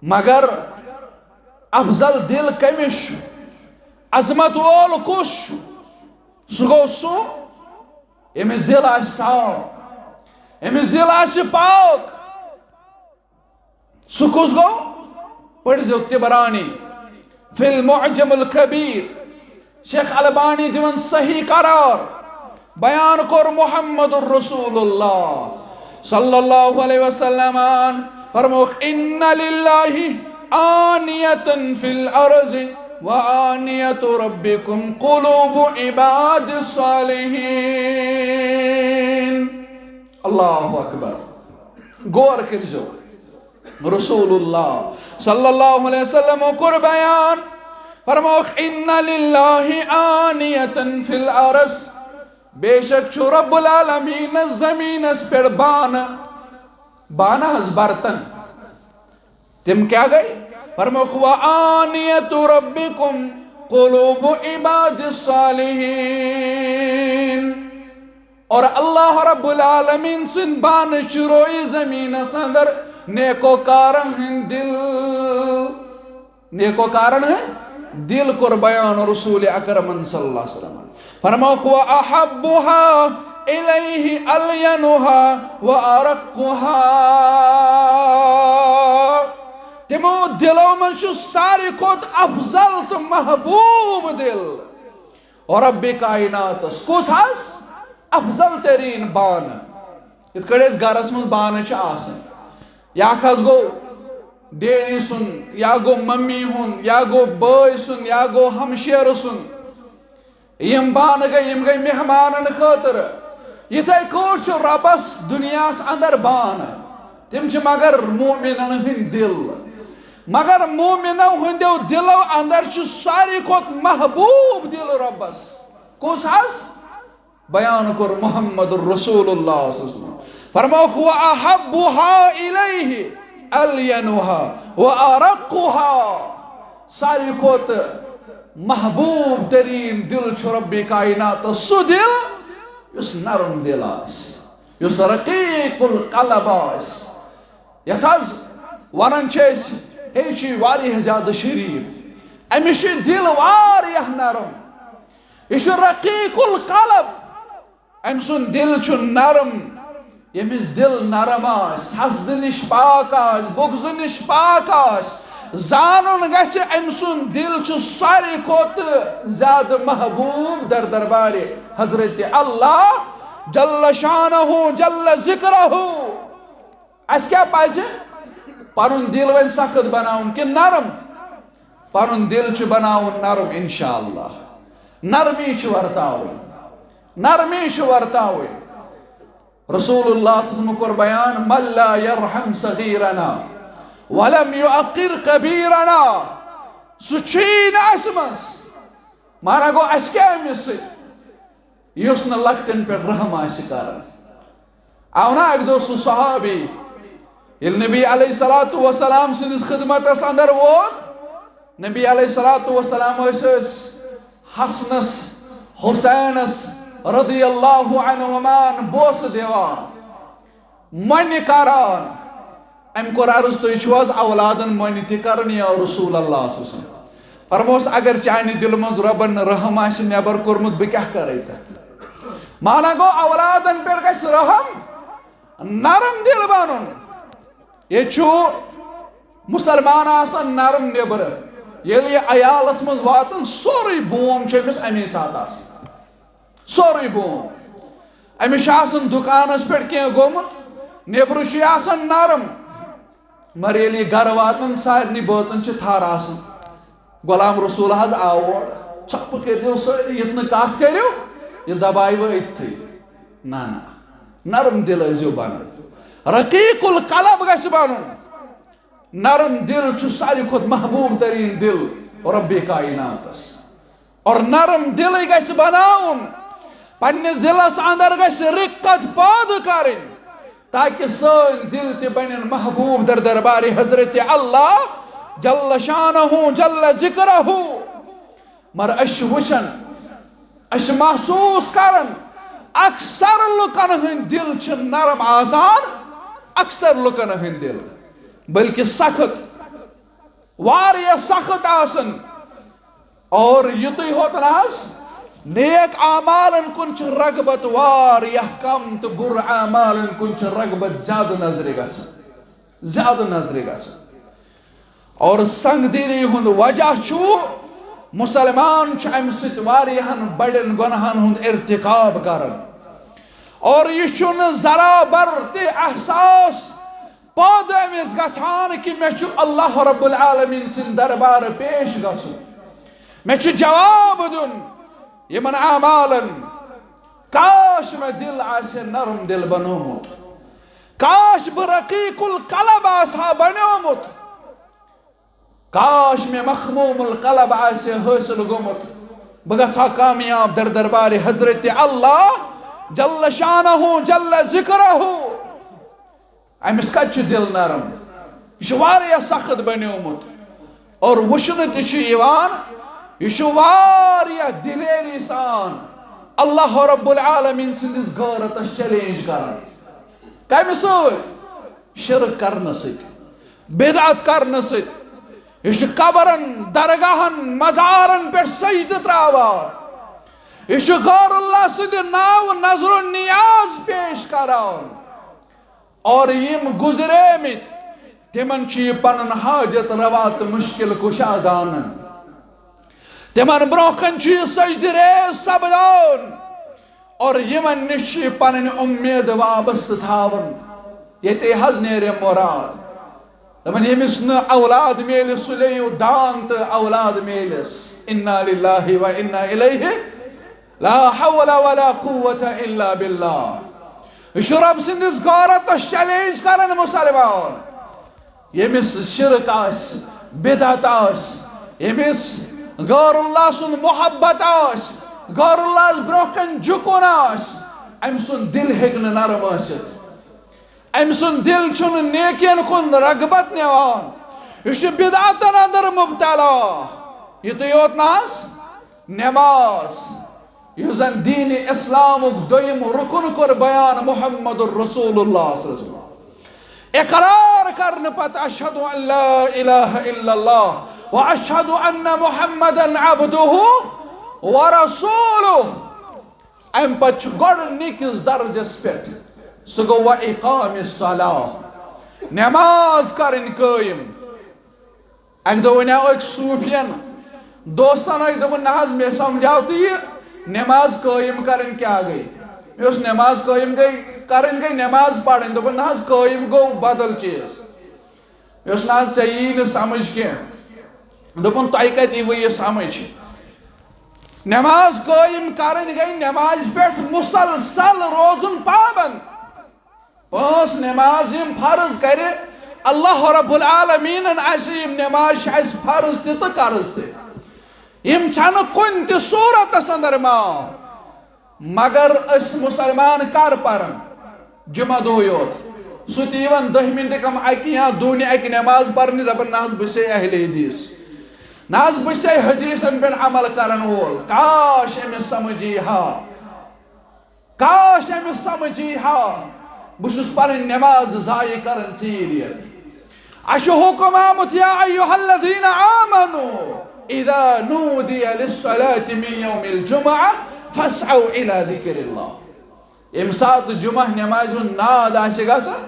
مگر افضل دل کمش عظمت وول کش سگو سو امس دل آس صاف امس دل آس پاک سو کس گو پڑھزو تبرانی فی المعجم الکبیر شیخ البانی دیون صحیح قرار بیان کر محمد الرسول اللہ صلی اللہ علیہ وسلم فرموک ان للہ آنیتا فی الارض وآنیت ربکم قلوب عباد الصالحین اللہ اکبر غور کرجو رسول اللہ صلی اللہ علیہ وسلم کر بیان فرموک ان للہ آنیتا فی الارض بے شک چھو رب العالمین زمین اس پر بانا از برتن تم کیا گئی فرموک وآنیت ربکم قلوب عباد الصالحین اور اللہ رب العالمین سن بان چروئی زمین اس اندر نیکو کارن ہیں دل نیکو کارن ہیں دل کر بیان رسول اکرم صلی اللہ علیہ وسلم فرموک وَأَحَبُّهَا إِلَيْهِ أَلْيَنُهَا وَأَرَقُّهَا تمو دلو من شو ساری کھوت افضل تو محبوب دل اور رب کائنات کس حس افضل ترین بان ات کڑیس گرس من بان چھ آسن یا خز گو ڈیڈی سن یا گو ممی ہن یا گو بوئی سن یا گو ہمشیر سن یم بان گئی یم گئی مہمانن خاطر یتھے کوچ ربس دنیاس اندر بان تم چھ مگر مومنن ہند دل مگر مومنن ہندو دلو اندر چھ ساری کھوت محبوب دل ربس کس حس بیان کر محمد الرسول اللہ صلی اللہ علیہ وسلم فرموک وَأَحَبُّهَا إِلَيْهِ أَلْيَنُهَا وَأَرَقُّهَا ساری کھوت محبوب ترین دل چھ رب کائنات سو دل یس نرم دل آس یس رقیق القلب آس یتھاز ونن چیس ہے چی واریہ زیادہ شریف امیش دل واریہ نرم یش رقیق القلب امسن دل چھ نرم یمس دل نرم آس حسد نش پاک آس بغض نش پاک آس زانن گھچ امسن دل چھ ساری کھوت زیادہ محبوب در دربار حضرت اللہ جل شانہ جل ذکرہ اس کیا پائے پنن دل ون سخت بناون کہ نرم پنن دل چھ بناون نرم انشاءاللہ نرمی چھ ورتاون نرمی چھ ورتاون رسول اللہ صلی اللہ علیہ وسلم کو بیان من لا یرحم صغیرنا ولم یعقر کبیرنا سچین اسمس مانا گو اس کیا امس ست یس نا لکٹن پہ رحم آسی کرن آونا ایک دو سو صحابی یل نبی علیہ السلام سندس خدمت اس اندر ووت نبی علیہ السلام اس حسنس حسینس رضی اللہ عنہمان بوس دیوان من کران ام کور عرض تو چھواز اولادن من تہ کرن یا رسول اللہ صلی اللہ علیہ وسلم فرموس اگر چانہ دل من ربن رحم آس نبر کورمت بہ کیا کرے تت مانا گو اولادن پہ گژھِ رحم نرم دل بنن یہ چھو مسلمان آسان نرم نبر یل یہ عیالس من واتن سوری بوم چھ امس امی سات آسان سوری بوم امس آسان دکانس پہ کی گومت نبر چھ آسان نرم مگر یل یہ گھر واتن سارنی بٲژن چھ تھر آسان غلام رسول حض آور ژھۄپہٕ کٔرِو سٲری یِتھ نہٕ کتھ کٔرِو یہِ دبایوٕ أتتھٕے نہ نہ نرم دل ٲسۍزیو بنان رقیق القلب گژھِ بنُن نرم دل چھُ ساروی کھۄتہٕ محبوٗب تریٖن دل رۄبِ کایناتس اور نرم دلٕے گژھِ بناوُن پننِس دلس اندر گژھِ رقت پٲدٕ کرٕنۍ تاکہ سٲنۍ دل تہِ بنن محبوٗب در دربارِ حضرت اللہ جل شانہ جل ذکرہ مگر أسۍ چھِ وٕچھان أسۍ چھِ محسوٗس کران اکثر لُکن ہٕنٛدۍ دل چھِ نرم آسان اکثر لُکن ہٕنٛدۍ دل بلکہ سخت واریاہ سخت آسان اور یُتُے ہوت نہ حظ نیک اعمالن کُن چھِ رغبت واریاہ کم تہٕ بُرٕ اعمالن کُن چھِ رغبت زیادٕ نظرِ گژھان اور سنگ دلی ہُنٛد وجہ چھُ مسلمان چھُ امہِ سۭتۍ واریاہن بڑٮ۪ن گۄناہن ہُنٛد ارتقاب کران اور یہِ چھُنہٕ ذرا بر تہِ احساس پٲدٕ أمِس گژھان کہِ مےٚ چھُ اللہ رب العالمیٖن سٕنٛدِ دربارٕ پیش گژھُن مےٚ چھُ جواب دیُن یِمن اعمالن کاش مےٚ دل آسہِ ہے نرم دل بنومُت کاش بہٕ رقیق القلب آسہا بنیومُت کاش مےٚ مخموم القلب آسہِ حٲصِل گوٚمُت بہٕ گژھٕ ہا کامیاب در دربارِ حضرت اللہ جل شانہ جل ذکرہ أمِس کتہِ چھُ دل نرم یہِ چھُ واریاہ سخت بنیومُت اور وٕچھنہٕ تہِ چھُ یِوان یہِ چھُ واریاہ دلیری سان اللہ رب العالمیٖن سٕنٛدِس غٲرتس چیلینج کران کمہِ سۭتۍ شرک کرنہٕ سۭتۍ بدعت کرنہٕ سۭتۍ یہِ چھُ قبرن درگاہن مزارن پٮ۪ٹھ سجدٕ تراوان یہِ چھُ غیر اللہ سٕنٛدِ ناوٕ نظر و نیاز پیش کران اور یِم گُزریمٕتۍ تِمن چھُ یہِ پنُن حاجت روا تہٕ مشکل کُشا زانان تِمن برونٛہہ کنہِ چھُ یہِ سجدٕ ریز سپدان اور یِمن نِش چھُ یہِ پنٕنۍ اُمید وابستہٕ تھاوان ییٚتے حظ نیرِ مُراد دپان ییٚمِس نہٕ اولاد میلہِ سُہ لیٚیِو دان تہٕ اولاد میلِس انا للہ و انا الیہ لا حول ولا قوة الا باللہ یہِ چھُ رب سٕنٛدِس غٲرتس چیلینج کران مُسلمان ییٚمِس شرک آسہِ بدعت آسہِ ییٚمِس غیر اللہ سُنٛد محبت آسہِ غیر اللہس برونٛہہ کنہِ جُکُن آسہِ أمۍ سُنٛد دل ہیٚکہِ نہٕ نرم ٲسِتھ أمۍ سُنٛد دل چھُنہٕ نیکین کُن رغبت نِوان یہِ چھُ بدعتن اندر مبتلا یُتُے یوت نہ حظ نماز یُس زن دین اسلامُک دوٚیِم رُکُن کوٚر بیان محمد رسول اللہ صلی اللہ علیہ وسلم اقرار کرنہٕ پتہٕ اشہد ان لا الہ الا اللہ واشہد ان محمدن عبدہ ورسولہ امہِ پتہٕ چھُ گۄڈٕنِکِس درجس پٮ۪ٹھ سُہ گوٚو وإقام الصلاة نماز کرٕنۍ قٲیِم اکہِ دۄہ وَنیٛاو أکۍ صوٗفین دوستن ٲکۍ دوٚپُن نہ حظ مےٚ سمجھاو تہٕ یہِ نماز قٲیِم کرٕنۍ کیٛاہ گٔے مےٚ اوس نماز قٲیِم کرٕنۍ گٔے نماز پرٕنۍ دوٚپُن نہ حظ قٲیِم گوٚو بدل چیٖز مےٚ اوس نہ حظ ژےٚ یی نہٕ سمجھ کینٛہہ دوٚپُن تۄہہِ کتہِ یِوٕ یہِ سمجھ نماز قٲیِم کرٕنۍ گٔے نمازِ پٮ۪ٹھ مُسلسل روزُن پابنٛد پانٛژھ نماز یِم فرض کرِ اللہ رب العالمیٖنن آسہِ یِم نماز چھِ اَسہِ فرض تہِ تہٕ قرض تہِ یِم چھنہٕ کُنہِ تہِ صوٗرتس اندر معاف مگر أسۍ مُسلمان کر پران جمعہ دۄہ یوت سُہ تہِ یِوان 10 منٹہٕ کم اکہِ یا دوٗنہِ اکہِ نماز پرنہِ دپان نہ حظ بہٕ چھُسے اہلِ حدیث نہ حظ بہٕ چھُسے حدیثن پٮ۪ٹھ عمل کرن وول کاش أمِس سمجھ یی ہا کاش أمِس سمجھ یی ہا بہٕ چھُس پنٕنۍ نماز ضایع کران ژیٖرۍ ییٚتہِ اَسہِ چھُ حُکم آمُت یا ایُّہا الذیٖنَ آمنوٗ اِذا نوٗدِیَ لِلصَّلَاةِ مِن یومِ الجُمعہ فاسعوا اِلی ذِکرِ اللہ ییٚمہِ ساتہٕ جمعہ نمازِ ہُنٛد ناد آسہِ گژھان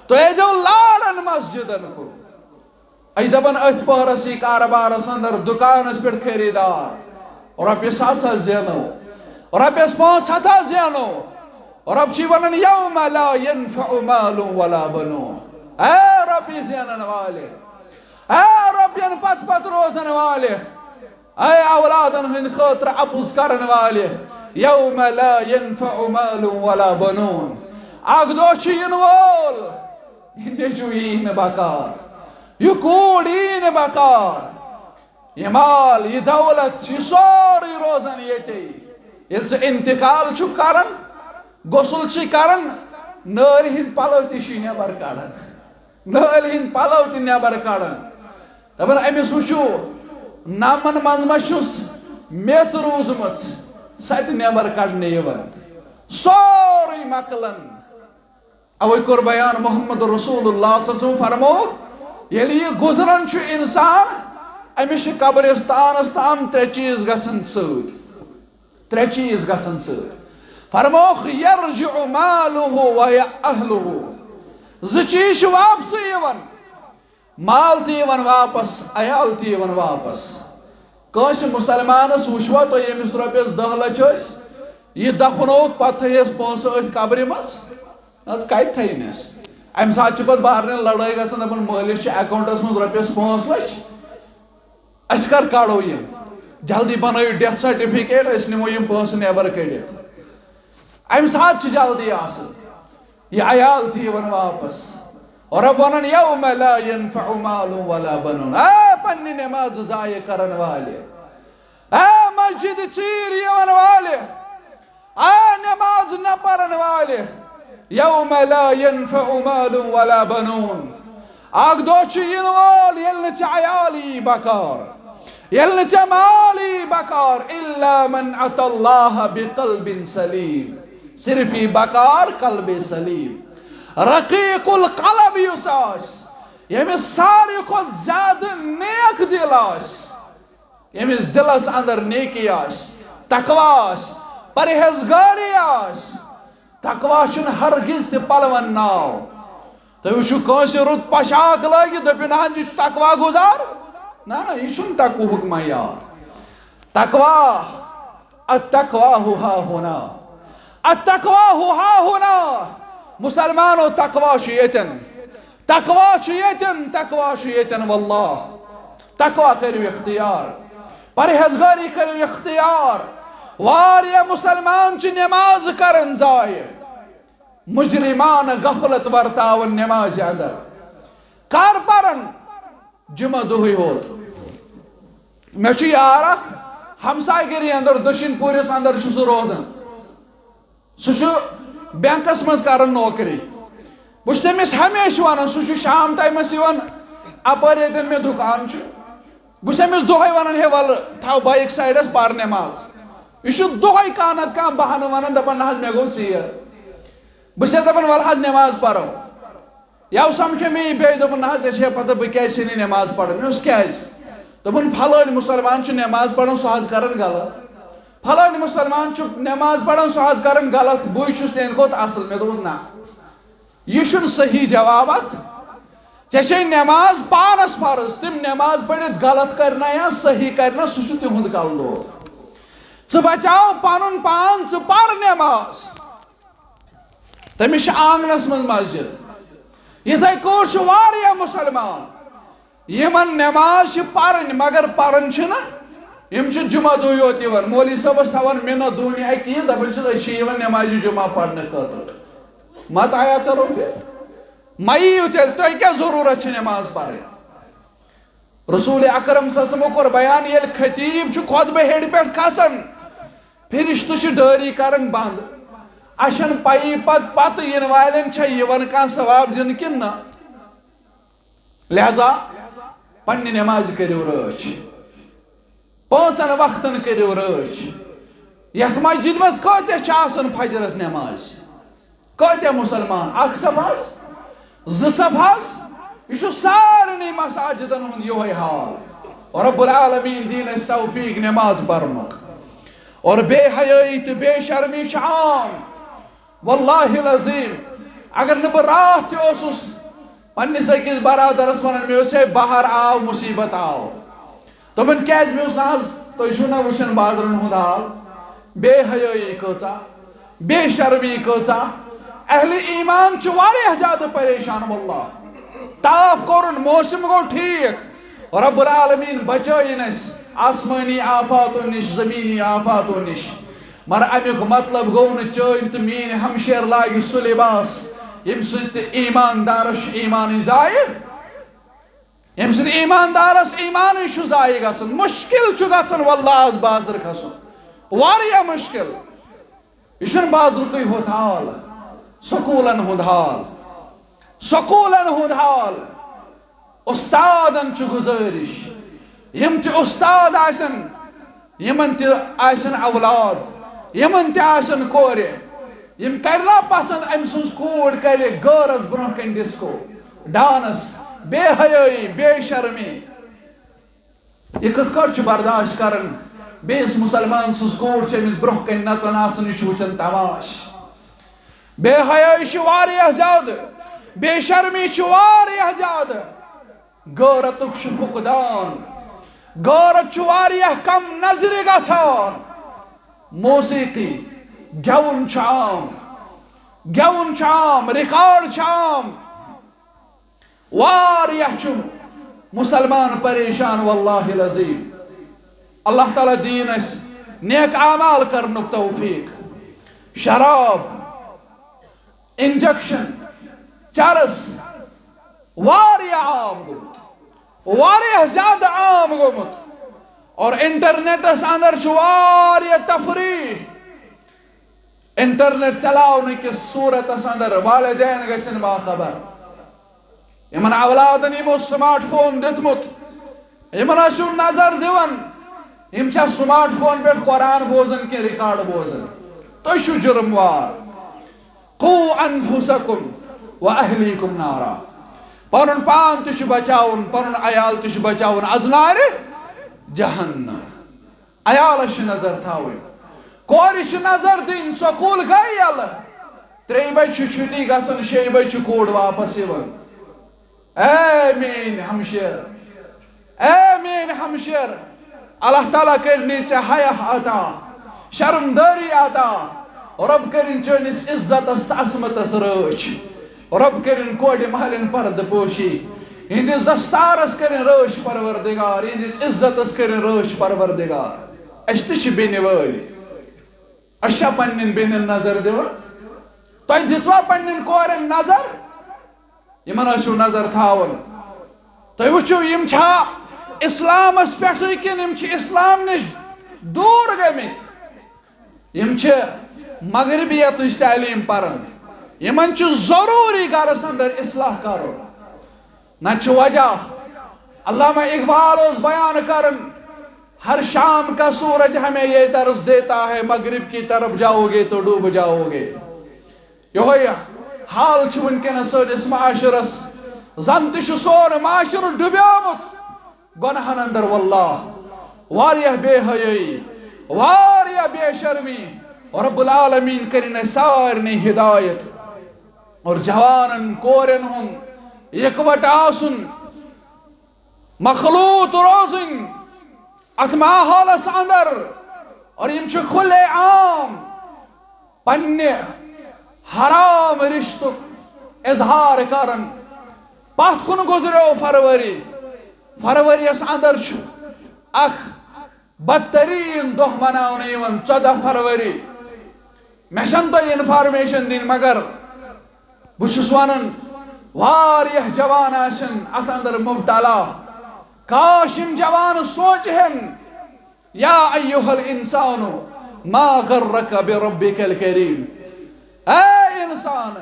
تُہۍ ٲسۍزیو لاران مسجدن کُن أسۍ دپان أتھۍ پٔہرس یی کاربارس اندر دُکانس پٮ۪ٹھ خریٖدار رۄپیہِ 700 زینو رۄپیس 500 زینو رب چھِ ونان یوم لا ينفع مال ولا بنون اے رۄپیہِ زینن والہِ اے رۄپین پتہٕ روزن والہِ اے اولادن ہند خاطر اپوز کرن والے یوم لا ينفع مال ولا بنون اگ دو ین وول یہ نیچو یہ بکار یہ کوڑ یہ بکار یہ مال یہ دولت یہ سوری روزن یتی یل سے انتقال چھو کرن غسل چھ کرن نار ہند پلو تشی نبر کڑن نار ہند پلو تی نبر کڑن دپن امس وچو نامن من مچھس میچ روزمت ست نبر کڑنے یوان سوری مکلن اوے کور بیان محمد رسول اللہ صلی اللہ علیہ وسلم فرمو یلی یہ گزرن چھو انسان امس قبرستانس تام ترے چیز گژھن سۭتۍ ترے چیز گژھن سۭتۍ فرموخ یرجع مالہ و اہلہ زٕ چیز چھِ واپس یوان مال تہِ یوان واپس عیال تہِ یوان واپس کٲنٛسہِ مُسلمانس وٕچھوا تُہۍ ییٚمِس رۄپیس 10 لچھ ٲسۍ یہِ دفنووُکھ پتہٕ تھٲیِس پونٛسہٕ أتھۍ قبرِ منٛز حظ کتہِ تھٲینس امہِ ساتہٕ چھِ پتہٕ بارنٮ۪ن لڑٲے گژھان دپان مٲلِس چھِ اکاونٹس منٛز رۄپیس 5 لچھ أسۍ کر کڑو یِم جلدی بنٲیِو ڈیتھ سرٹِفکیٹ أسۍ نِمو یِم پونٛسہٕ نٮ۪بر کٔڑِتھ امہِ ساتہٕ چھِ جلدی آسان یہ عیال تہِ یِوان واپس اور رب ونان یوم لا ينفع مال ولا بنون اے پننہِ نماز ضایع کرن والے اے مسجد ژیٖرۍ یِوان والے اے نماز نہ پرن والے یوم لا ينفع مال ولا بنون اکھ دۄہ چھُ یِنہٕ وول ییٚلہِ نہٕ ژےٚ عیال یی بکار ییٚلہِ نہٕ ژےٚ مال یی بکار الا من اتى الله بقلب سلیم صرف یی بکار قلب سلیم رقیق القلب یُس آسہِ ییٚمِس ساروی کھۄتہٕ زیادٕ نیک دل آسہِ ییٚمِس دلس اندر نیکی آسہِ تقوا آسہِ پرہیزگاری آسہِ تقوا چھُنہٕ ہرگز تہِ پلون ناو تُہۍ وٕچھِو کٲنٛسہِ رُت پۄشاک لٲگِتھ دٔپِو نہ حظ یہِ چھُ تقوا گُزار نہ نہ یہِ چھُنہٕ تقوہُک معیار تقوا التقوا ہا ہونا التقوا ہا ہونا مسلمانو تقوا چھُ ییٚتٮ۪ن تقوا چھُ ییٚتٮ۪ن تقوا چھُ ییٚتٮ۪ن واللہ تقوا کٔرِو اختیار پرہیزگاری کٔرِو اختیار واریاہ مسلمان چھِ نٮ۪ماز کران ضایع مجرمانہ غفلت ورتاون نمازِ اندر کر پرن جمعہ دۄہٕے ہوت مےٚ چھُ یار اکھ ہمساے گری اندر دٔچھِنۍ پوٗرِس اندر چھُ سُہ روزان سُہ چھُ بینکس منٛز کران نوکری بہٕ چھُس تٔمِس ہمیشہٕ ونان سُہ چھُ شام ٹایمس یِوان اپٲرۍ ییٚتٮ۪ن مےٚ دُکان چھُ بہٕ چھُس أمِس دۄہے ونان ہے وَلہٕ تھاو بایِک سایڈس پر نٮ۪ماز یہِ چھُ دۄہے کانٛہہ نتہٕ کانٛہہ بہانہٕ ونان دپان نہ حظ مےٚ گوٚو ژیر بہٕ چھَس دپان وَلہٕ حظ نٮ۪ماز پرو یَوٕ سمکھیو مےٚ یہِ بیٚیہِ دوٚپُن نہ حظ ژےٚ چھے پتہ بہٕ کیازِ ژھٕنہِ نٮ۪ماز پرُن مےٚ دوٚپُس کیازِ دوٚپُن پھلٲنۍ مُسلمان چھُ نٮ۪ماز پران سُہ حظ کران غلط پھلٲنۍ مُسلمان چھُ نٮ۪ماز پران سُہ حظ کران غلط بٕے چھُس تِہنٛدِ کھۄتہٕ اصل مےٚ دوٚپُس نہ یہ چھُنہٕ صحیح جواب اتھ ژےٚ چھے نٮ۪ماز پانس فرض تِم نٮ۪ماز پٔرِتھ غلط کرنا یا صحیح کرنا سُہ چھُ تِہُنٛد کلہٕ دود ژٕ بچاو پنُن پان ژٕ پر نٮ۪ماز تٔمِس چھِ آنگنس منٛز مسجد یِتھے کٲٹھۍ چھِ واریاہ مُسلمان یِمن نٮ۪ماز چھِ پرٕنۍ مگر پران چھِنہٕ یِم چھِ جمعہ دۄہٕے یوت یِوان مولوی صٲبس تھاوان مِنت دوٗنہِ اکہِ یہِ دپان چھِس أسۍ چھِ یِوان نٮ۪مازِ جمعہ پرنہٕ خٲطرٕ مت آیا کرو پھر مہ یِیِو تیٚلہِ تۄہہِ کیٛاہ ضروٗرت چھِ نٮ۪ماز پرٕنۍ رسول اکرم صلی اللہ علیہ وسلمو کوٚر بیان ییٚلہِ خطیٖب چھُ خۄطبہٕ ہیٚرِ پٮ۪ٹھ کھسان فرشتہٕ چھِ ڈٲری کران بنٛد اَسہِ چھَنہٕ پَیی پتہٕ یِنہٕ والٮ۪ن چھا یِوان کانٛہہ ثواب دِنہٕ کِنہٕ نہ لہذا پننہِ نٮ۪مازِ کٔرِو رٲچھ 5 وقتن کٔرِو رٲچھ یتھ مسجد منٛز کۭتیاہ چھِ آسان فجرس نٮ۪ماز کۭتیاہ مُسلمان اکھ صف حظ 2 صف حظ یہ چھُ سارنٕے مساجدن ہُنٛد یِہوے حال اور رب العالمیٖن دِیِن اَسہِ توفیٖق نٮ۪ماز پرنُک اور بے حیٲیی تہٕ بے شرمی چھِ عام واللہ العظیٖم اگر نہٕ بہٕ راتھ تہِ اوسُس پننِس أکِس برادرس ونان مےٚ اوس ہے بہار آو مُصیبت آو دوٚپُن کیازِ مےٚ اوس نہ حظ تُہۍ چھِو نہ وٕچھان بازرن ہُنٛد حال بے حیٲیی کۭژاہ بے شرمی کۭژاہ اہلِ ایمان چھُ واریاہ زیادٕ پریشان واللہ تاپھ کوٚرُن موسم گوٚو ٹھیٖک رب العالمیٖن بچٲیِن اَسہِ آسمانی آفاتوں نش زمینی آفاتوں نش مر امیک مطلب گو نا چٲنۍ تہٕ میٛٲنۍ ہمشیر لاگہِ سُہ لباس ییٚمہِ سۭتۍ ایماندارس چھُ ایمانٕے ضایع ییٚمہِ سۭتۍ ایماندارس ایمانٕے چھُ ضایع گژھان مشکل چھُ گژھان واللہ آز بازر کھسُن واریاہ مشکل یہ چھُنہٕ بازرُکٕے ہوت حال سکوٗلن ہُنٛد حال سکوٗلن ہُنٛد حال اُستادن چھُ گُزٲرِش یِم تہِ اُستاد آسن یِمن تہِ آسن اولاد یِمن تہِ آسن کورِ یِم کرنا پسند أمۍ سٕنٛز کوٗر کرِ غٲرس برونٛہہ کَنہِ ڈِسکو ڈانس بے حیٲیی بے شرمی یہ کِتھ کٲٹھۍ چھُ برداشت کران بیٚیِس مُسلمان سٕنٛز کوٗر چھِ أمِس برونٛہہ کَنہِ نژان آسان یہِ چھُ وٕچھان تماش بے حیٲیی چھِ واریاہ زیادٕ بے شرمی چھِ واریاہ زیادٕ غٲرتُک چھُ فقدان غٲرت چھُ واریاہ کم نظرِ گژھان موسیقی گیوُن چھُ عام ریکارڈ چھُ عام واریاہ چھُ مسلمان پریشان واللہ العظیم اللہ تعالیٰ دین اس نیک اعمال کرنُک توفیق شراب انجیکشن چرس واریاہ عام گوٚمُت واریاہ زیادٕ عام گوٚمُت اور انٹرنیٹس اندر چھُ واریاہ تفریح انٹرنیٹ چلاونہٕ کِس صورتس اندر والدین گژھن باخبر یمن اولادن یمو سمارٹ فون دیتمت یمن ٲسِو نظر دِوان یم چھا سمارٹ فون پہ قرآن بوزن کی ریکارڈ بوزن تو چھو جرم وار قو انفسکم و اہلیکم نارا پنن پان تہ بچاون پنن عیال تہ بچاون از نار جہنم عیالس نظر تھاوٕنۍ کورِ چھِ نظر دِنۍ سکوٗل گٔے یلہٕ 3 بجہِ چھُ چھُٹی گژھان 6 بجہِ چھُ کوٗر واپس یِوان اے میٛٲنۍ ہمشیر اللہ تعالیٰ کرنی ژےٚ حیا عطا شرمداری عطا رب کرن چٲنِس عزتس تہٕ عصمتس رٲچھ رب کرن کورِ محلن پردٕ پوشی یِہنٛدِس دستارس کرن رٲچھ پروردگار یِہنٛدِس عزتس کرن رٲچھ پروردگار اَسہِ تہِ چھِ بیٚنہِ وٲلۍ أسۍ چھا پننٮ۪ن بیٚنٮ۪ن نظر دِوان تۄہہِ دِژوا پننٮ۪ن کورٮ۪ن نظر یِمن ٲسِو نظر تھاوان تُہۍ وٕچھِو یِم چھا اسلامس پٮ۪ٹھٕے کِنہٕ یِم چھِ اسلام نِش دوٗر گٔمٕتۍ یِم چھِ مغربیتٕچ تعلیٖم پران یِمن چھُ ضروٗری گرس اندر اصلاح کرُن نتہٕ چھُ وجہ علامہ اقبال اوس بیان کران ہر شام کا سورج ہمیں یہ طرز دیتا ہے مغرب کی طرف جاؤ گے تو ڈوب جاؤ گے یہوے حال چھُ وٕنکٮ۪نس سٲنِس معاشرس زن تہِ چھُ سون معاشرٕ ڈُبیومُت گۄنہن اندر واللہ واریاہ بے حیٲیی واریاہ بے شرمی رب العالمین کرن اَسہِ سارنٕے ہدایت اور جوانن کورٮ۪ن ہُنٛد یِکوٹ آسُن مخلوط روزٕنۍ اتھ ماحولس اندر اور یِم چھِ کھُلے عام پننہِ حرام رشتُک اظہار کران پتھ کُن گُزریو فروریس اندر چھُ اکھ بدترین دۄہ مناونہٕ یِوان 14 فروری مےٚ چھنہٕ تۄہہِ انفارمیشن دِنۍ مگر بہٕ چھُس ونان واریاہ جوان آسن اتھ اندر مبتلا کاش یِم جوان سونچہن یا ایُہا الانسان ما غرک بربک الکریم اے انسان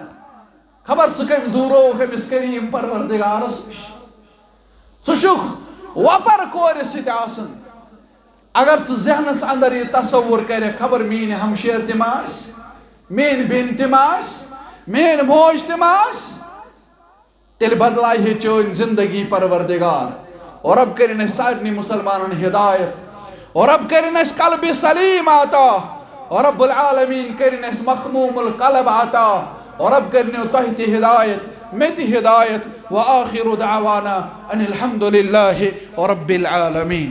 خبر ژٕ کٔمۍ دوٗرووُکھ أمِس کریٖم پروردگارس نِش ژٕ چھُکھ وۄپر کورِ سۭتۍ آسان اگر ژٕ ذہنس اندر یہِ تصور کرکھ خبر میٛٲنۍ ہمشیر تہِ ما آسہِ میٛٲنۍ بیٚنہِ تہِ ما آسہِ میٛٲنۍ موج تہِ ما آسہِ تیٚلہِ بدلایہِ ہے چٲنۍ زندگی پروردگار اور رب کرن اَسہِ سارنٕے مسلمانن ہدایت اور رب کرن اَسہِ قلبِ سلیم عطا اور رب العالمین کرن اَسہِ مخموم القلب عطا اور رب کرنو تۄہہِ تہِ ہدایت مےٚ تہِ ہدایت وآخر دعوانا ان الحمد للہ رب العالمین.